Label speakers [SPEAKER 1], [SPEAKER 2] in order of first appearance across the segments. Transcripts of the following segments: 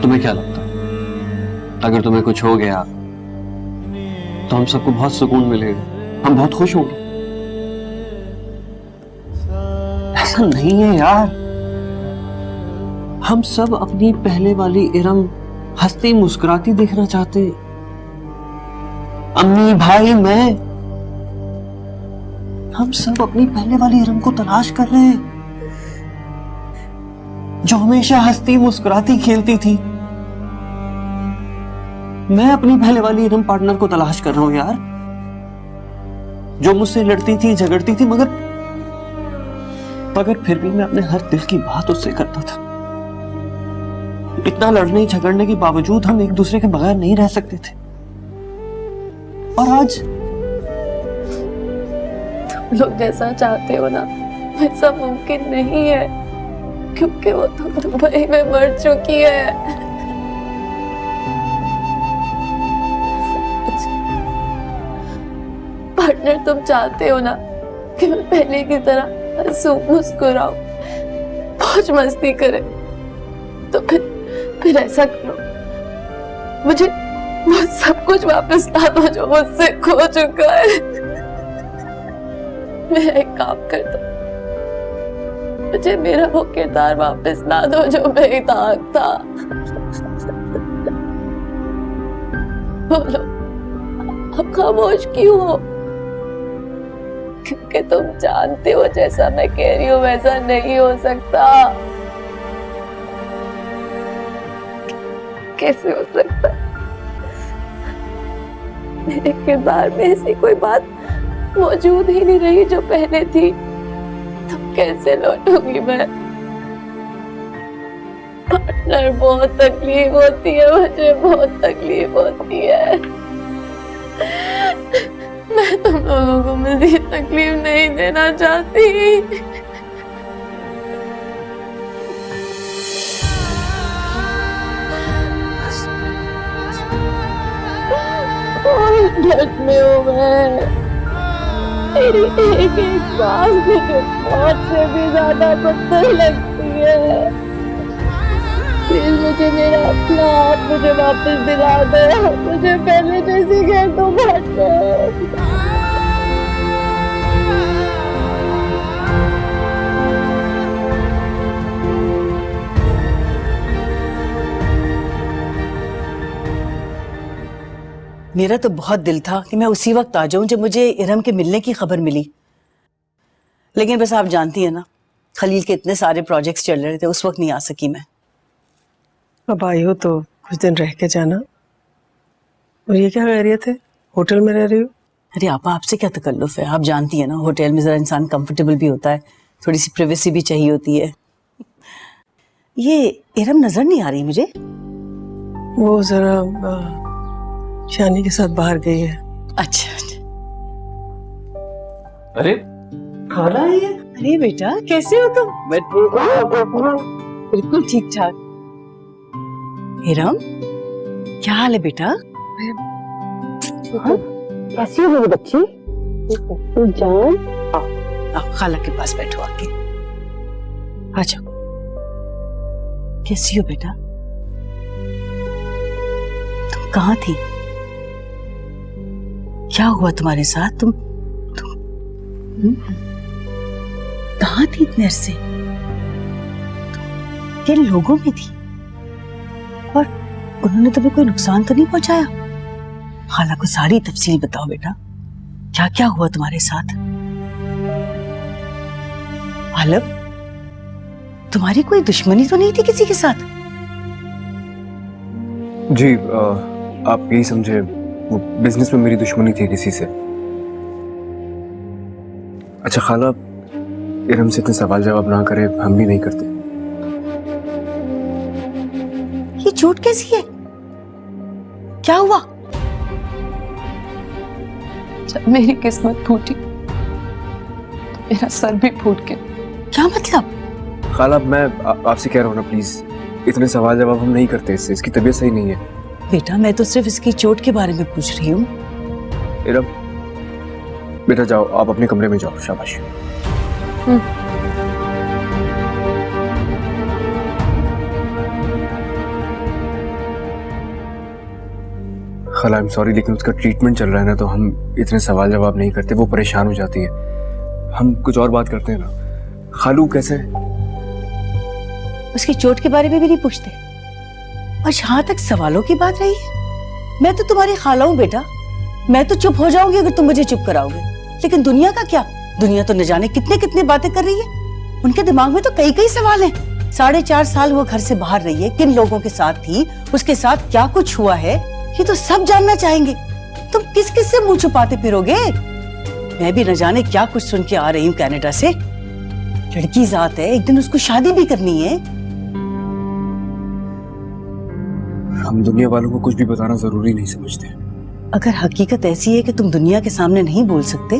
[SPEAKER 1] तुम्हें क्या लगता है अगर तुम्हें कुछ हो गया तो हम सबको बहुत सुकून मिलेगा, हम बहुत खुश होंगे? ऐसा नहीं है यार। हम सब अपनी पहले वाली इरम हंसती मुस्कुराती देखना चाहते हैं। अम्मी, भाई, मैं, हम सब अपनी पहले वाली इरम को तलाश कर रहे हैं जो हमेशा हंसती मुस्कुराती खेलती थी। मैं अपनी पहले वाली इरम पार्टनर को तलाश कर रहा हूं यार, जो मुझसे लड़ती थी, झगड़ती थी, मगर फिर भी मैं अपने हर दिल की बात उससे करता था। इतना लड़ने झगड़ने के बावजूद हम एक दूसरे के बगैर नहीं रह सकते थे। और आज
[SPEAKER 2] तुम लोग जैसा चाहते हो ना वैसा मुमकिन नहीं है, क्योंकि वो तो दुबई में मर चुकी है। पार्टनर, तुम चाहते हो ना कि मैं पहले की तरह हंसूं, मुस्कुराऊं, मौज मस्ती करे, तो फिर ऐसा करो, मुझे वो सब कुछ वापस ला दो जो मुझसे खो चुका है। मैं एक काम कर दो, मुझे मेरा वो किरदार वापस ला दो जो बेदाग था। बोलो, अब खामोश क्यों हो? क्योंकि तुम जानते हो जैसा मैं कह रही हूँ वैसा नहीं हो सकता। कैसे हो सकता? मेरे किरदार में ऐसी कोई बात मौजूद ही नहीं रही जो पहले थी, तो कैसे लौटूंगी मैं? पार्टनर, बहुत तकलीफ होती है मुझे, बहुत तकलीफ होती है। मैं तुम लोगों को मज़ीद तकलीफ नहीं देना चाहती। दर्द में हूँ मैं, मेरी एक एक सांस मुझे मौत से भी ज्यादा पत्थर लगती है। प्लीज मुझे मेरा अपना आप मुझे वापस दिला दो, मुझे पहले जैसी कह दो पार्टनर।
[SPEAKER 3] मेरा तो बहुत दिल था कि मैं उसी वक्त आ जाऊं जब मुझे इरम के मिलने की खबर मिली, लेकिन बस आप जानती हैं ना, खलील के इतने सारे प्रोजेक्ट्स चल रहे थे, उस वक्त नहीं आ सकी मैं।
[SPEAKER 4] अब आई हो तो कुछ दिन रह के जाना। और ये क्या खैरियत है, होटल में रह रही हो?
[SPEAKER 3] अरे आपा, आपसे क्या तकल्लुफ है, आप जानती हैं ना, होटल में जरा इंसान कंफर्टेबल भी होता है, थोड़ी सी प्राइवेसी भी चाहिए होती है। ये इरम नजर नहीं आ रही मुझे।
[SPEAKER 4] वो जरा शानी के साथ बाहर गई है।
[SPEAKER 3] अच्छा।
[SPEAKER 1] अरे खाना है ये?
[SPEAKER 3] अरे बेटा, कैसे हो तुम? बिल्कुल ठीक ठाक। इरम, क्या हाल है बेटा?
[SPEAKER 2] कैसी हो मेरी बच्ची? जान,
[SPEAKER 3] आप खाला के पास बैठो आके। आ जाओ। कैसी हो बेटा? तुम कहाँ थी? क्या हुआ तुम्हारे साथ? तुम कहाँ थी इतने अरसे? किन लोगों में थी? और उन्होंने तुम्हें कोई नुकसान तो नहीं पहुंचाया? खाला को सारी तफसील बताओ बेटा, क्या क्या हुआ तुम्हारे साथ? आलम, तुम्हारी कोई दुश्मनी तो नहीं थी किसी के साथ?
[SPEAKER 5] जी आप यही समझे, वो बिजनेस में मेरी दुश्मनी थी किसी से। अच्छा खाला, इरम से इतने सवाल जवाब ना करे, हम भी नहीं करते।
[SPEAKER 3] ये झूठ कैसी है? क्या हुआ?
[SPEAKER 2] जब मेरी किस्मत फूटी तो मेरा सर भी फूट गया।
[SPEAKER 3] क्या मतलब?
[SPEAKER 5] खाला मैं आपसे कह रहा हूँ ना, प्लीज इतने सवाल जवाब हम नहीं करते इससे, इसकी तबीयत सही नहीं है।
[SPEAKER 3] बेटा, मैं तो सिर्फ इसकी चोट के बारे में पूछ रही हूँ।
[SPEAKER 5] इरम बेटा जाओ, आप अपने कमरे में जाओ, शाबाश। खाला आई एम सॉरी, लेकिन उसका ट्रीटमेंट चल रहा है ना, तो हम इतने सवाल जवाब नहीं करते, वो परेशान हो जाती है। हम कुछ और बात करते हैं ना। खालू कैसे है?
[SPEAKER 3] उसकी चोट के बारे में भी नहीं पूछते। और जहां तक सवालों की बात रही है, मैं तो तुम्हारी खाला हूं बेटा। मैं तो चुप हो जाऊंगी अगर तुम मुझे चुप कराओगे, लेकिन दुनिया का क्या? दुनिया तो न जाने कितने कितने बातें कर रही है। उनके दिमाग में तो कई कई सवाल हैं। 4.5 साल वो घर से बाहर रही है, किन लोगों के साथ थी, उसके साथ क्या कुछ हुआ है, ये तो सब जानना चाहेंगे। तुम किस किस से मुंह छुपाते फिरोगे? मैं भी न जाने क्या कुछ सुन के आ रही हूँ कनाडा से। लड़की जात है, एक दिन उसको शादी भी करनी है।
[SPEAKER 5] हम दुनिया वालों को कुछ भी बताना जरूरी नहीं समझते।
[SPEAKER 3] अगर हकीकत ऐसी है कि तुम दुनिया के सामने नहीं बोल सकते,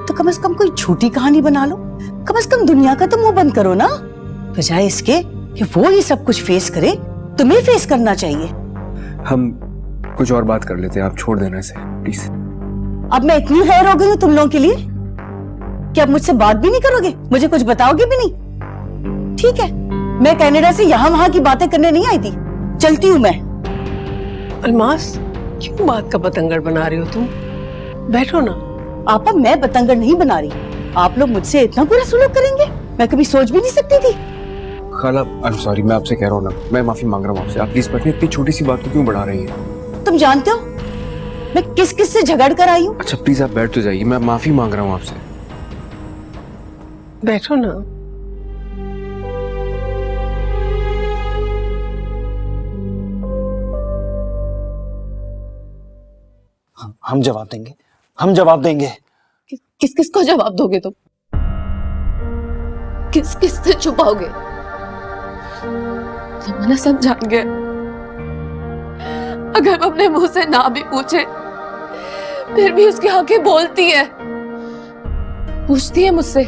[SPEAKER 3] तो कम से कम कोई झूठी कहानी बना लो। कम से कम दुनिया का तो मुंह बंद करो ना, बजाय इसके कि वो ये सब कुछ फेस करे। तुम्हें फेस करना चाहिए।
[SPEAKER 5] हम कुछ और बात कर लेते हैं, आप छोड़ देना इसे प्लीज।
[SPEAKER 3] अब मैं इतनी गैर हो गई हूँ तुम लोगों के लिए कि अब मुझसे बात भी नहीं करोगे, मुझे कुछ बताओगे भी नहीं। ठीक है, मैं कनाडा से यहाँ वहां की बातें करने नहीं आई थी, चलती हूँ मैं।
[SPEAKER 4] अलमास, क्यों बात का बतंगड़ बना रही हो तुम? बैठो ना।
[SPEAKER 3] आपा, मैं बतंगड़ नहीं बना रही। आप लोग मुझसे इतना बुरा सलूक करेंगे, मैं कभी सोच भी नहीं सकती थी।
[SPEAKER 5] खाला आई एम सॉरी, मैं आपसे कह रहा हूँ ना, मैं माफी मांग रहा हूँ आपसे। आप प्लीज बैठिए, इतनी छोटी सी बात को क्यों बढ़ा रही है?
[SPEAKER 3] तुम जानते हो मैं किस किस से झगड़ कर आई हूँ?
[SPEAKER 5] अच्छा प्लीज आप बैठ तो जाइए, मैं माफी मांग रहा हूँ आपसे।
[SPEAKER 4] बैठो ना।
[SPEAKER 6] हम जवाब देंगे, हम जवाब देंगे।
[SPEAKER 2] किस किस को जवाब दोगे तुम? किस किस से छुपाओगे? जमाना सब जान गया। अगर हम अपने मुंह से ना भी पूछे, फिर भी उसकी आंखें बोलती है, पूछती है मुझसे,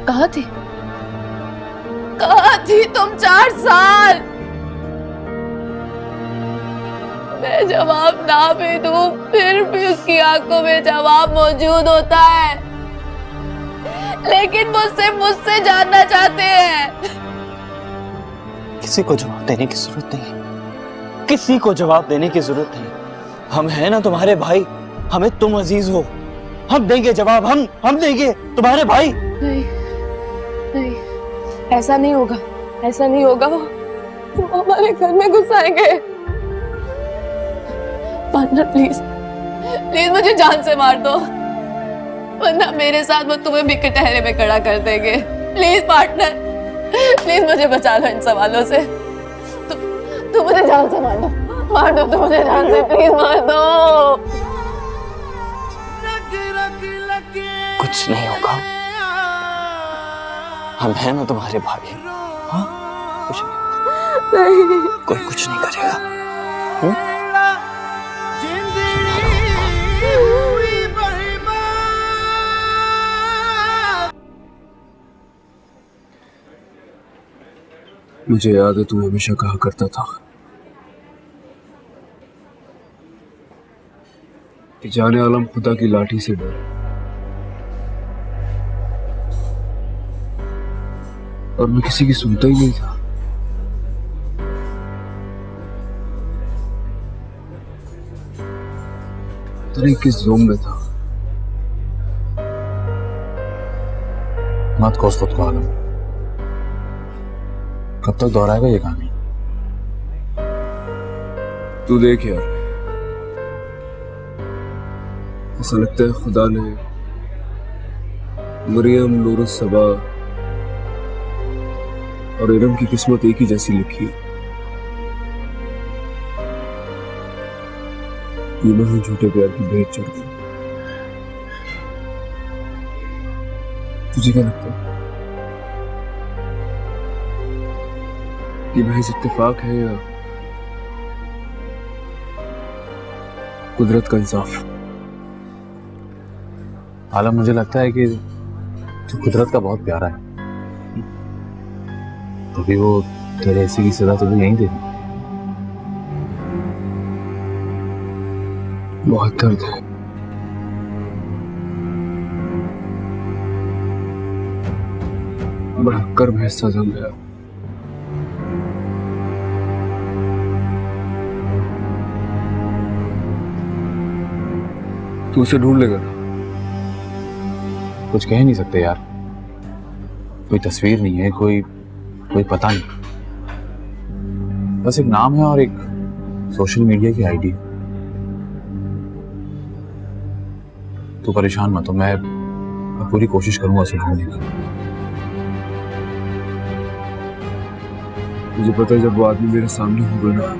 [SPEAKER 2] कहाँ थी? कहाँ थी तुम 4 साल? मैं जवाब ना भी दूं, फिर भी उसकी आंखों में जवाब मौजूद होता है। लेकिन मुझसे जानना चाहते हैं।
[SPEAKER 6] किसी को जवाब देने की जरूरत नहीं, किसी को जवाब देने की जरूरत नहीं। हम हैं ना तुम्हारे भाई, हमें तुम अजीज हो। हम देंगे जवाब, हम देंगे तुम्हारे भाई।
[SPEAKER 2] नहीं, नहीं, ऐसा नहीं होगा, ऐसा नहीं होगा। वो हमारे घर में घुस आएंगे। पार्टनर प्लीज, प्लीज मुझे जान से मार दो, वरना मेरे साथ वो तुम्हें भी कटहरे में खड़ा कर देंगे। प्लीज पार्टनर, प्लीज मुझे बचा लो इन सवालों से। तुम मुझे जान से मार दो, तुम मुझे जान से प्लीज मार दो।
[SPEAKER 6] कुछ नहीं होगा, हम हैं ना तुम्हारे भाई। हाँ, कुछ नहीं, कोई कुछ नहीं करेगा।
[SPEAKER 5] मुझे याद है तू हमेशा कहा करता था कि जाने आलम खुदा की लाठी से डर, और मैं किसी की सुनता ही नहीं था। तेरे किस जोम में था।
[SPEAKER 7] मत कोस खुद को आलम, कब तक दोहराएगा ये कहानी?
[SPEAKER 5] तू देख यार, ऐसा लगता है खुदा ने मरियम, नूरुस सबा और इरम की किस्मत एक ही जैसी लिखी है। तीनों ही झूठे प्यार की भेंट चढ़ गई। तुझे क्या लगता है कि महज इत्तेफाक है या कुदरत का इंसाफ?
[SPEAKER 7] आलम, मुझे लगता है कि तू कुदरत का बहुत प्यारा है, तभी वो तेरे ऐसी की सजा तुझे यहीं दे दी।
[SPEAKER 5] बहुत दर्द है, बड़ा कर्म है सजा गया। तू उसे ढूंढ लेगा ना?
[SPEAKER 7] कुछ कह नहीं सकते यार, कोई तस्वीर नहीं है, कोई कोई पता नहीं, बस एक नाम है और एक सोशल मीडिया की आईडी। तू परेशान मत हो, मैं पूरी कोशिश करूंगा उसे ढूंढने की।
[SPEAKER 5] मुझे पता है जब वो आदमी मेरे सामने होगा ना,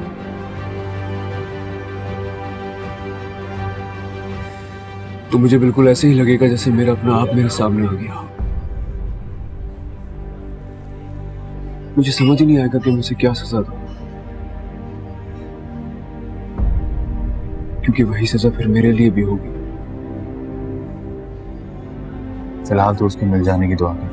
[SPEAKER 5] तो मुझे बिल्कुल ऐसे ही लगेगा जैसे मेरा अपना आप मेरे सामने आ गया। मुझे समझ ही नहीं आएगा कि मुझे क्या सजा दो, क्योंकि वही सजा फिर मेरे लिए भी होगी।
[SPEAKER 7] फिलहाल तो उसके मिल जाने की दुआ कर।